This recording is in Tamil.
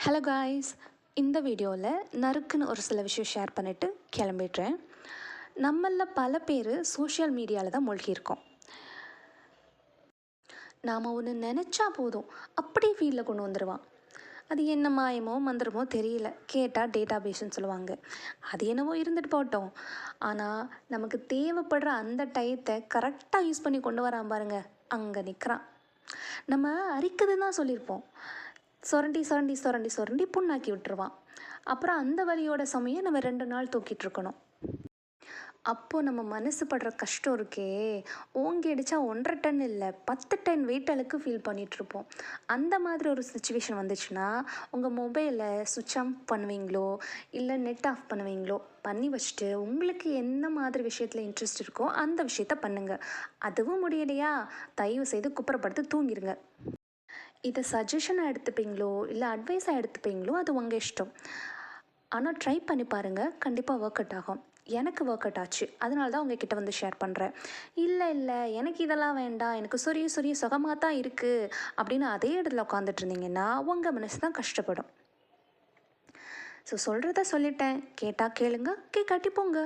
ஹலோ காய்ஸ், இந்த வீடியோவில் நறுக்குன்னு ஒரு சில விஷயம் ஷேர் பண்ணிவிட்டு கிளம்பிடுறேன். நம்மளில் பல பேர் சோஷியல் மீடியாவில் தான் மூழ்கியிருக்கோம். நாம் ஒன்று நினச்சா போதும் அப்படியே ஃபீல்டில் கொண்டு வந்துடுவான். அது என்ன மாயமோ மந்திரமோ தெரியல, கேட்டால் டேட்டா பேஸ்ன்னு சொல்லுவாங்க. அது என்னவோ இருந்துட்டு போட்டோம். ஆனால் நமக்கு தேவைப்படுற அந்த டயத்தை கரெக்டாக யூஸ் பண்ணி கொண்டு வரான் பாருங்க, அங்கே நிற்கிறான். நம்ம அரிக்குதுன்னு தான் சொல்லியிருப்போம். சுரண்டி சுரண்டி சுரண்டி சுரண்டி புண்ணாக்கி விட்டுருவான். அப்புறம் அந்த வலியோட சமயம் நம்ம 2 நாள் தூக்கிட்டு இருக்கணும். அப்போது நம்ம மனசு படுற கஷ்டம் இருக்கே, ஓங்கி அடித்தா 1.5 டன் இல்லை 10 டன் வெயிட்டலுக்கு ஃபீல் பண்ணிகிட்ருப்போம். அந்த மாதிரி ஒரு சுச்சுவேஷன் வந்துச்சுன்னா உங்கள் மொபைலை சுவிட்ச் ஆஃப் பண்ணுவீங்களோ இல்லை நெட் ஆஃப் பண்ணுவீங்களோ பண்ணி வச்சுட்டு உங்களுக்கு என்ன மாதிரி விஷயத்தில் இன்ட்ரெஸ்ட் இருக்கோ அந்த விஷயத்த பண்ணுங்கள். அதுவும் முடியலையா, தயவு செய்து குப்புறப்படுத்து தூங்கிடுங்க. இதை சஜஷனாக எடுத்துப்பீங்களோ இல்லை அட்வைஸாக எடுத்துப்பீங்களோ அது உங்கள் இஷ்டம். ஆனால் ட்ரை பண்ணி பாருங்கள், கண்டிப்பாக ஒர்க் அவுட் ஆகும். எனக்கு ஒர்க் அவுட் ஆச்சு, அதனால தான் உங்ககிட்ட வந்து ஷேர் பண்ணுறேன். இல்லை எனக்கு இதெல்லாம் வேண்டாம், எனக்கு சொரிய சொரிய சுகமாக தான் இருக்குது அப்படின்னு அதே இடத்துல உட்காந்துட்டு இருந்தீங்கன்னா உங்கள் மனசு தான் கஷ்டப்படும். ஸோ சொல்கிறத சொல்லிட்டேன், கேட்டால் கேளுங்க, கேட்காட்டி போங்க.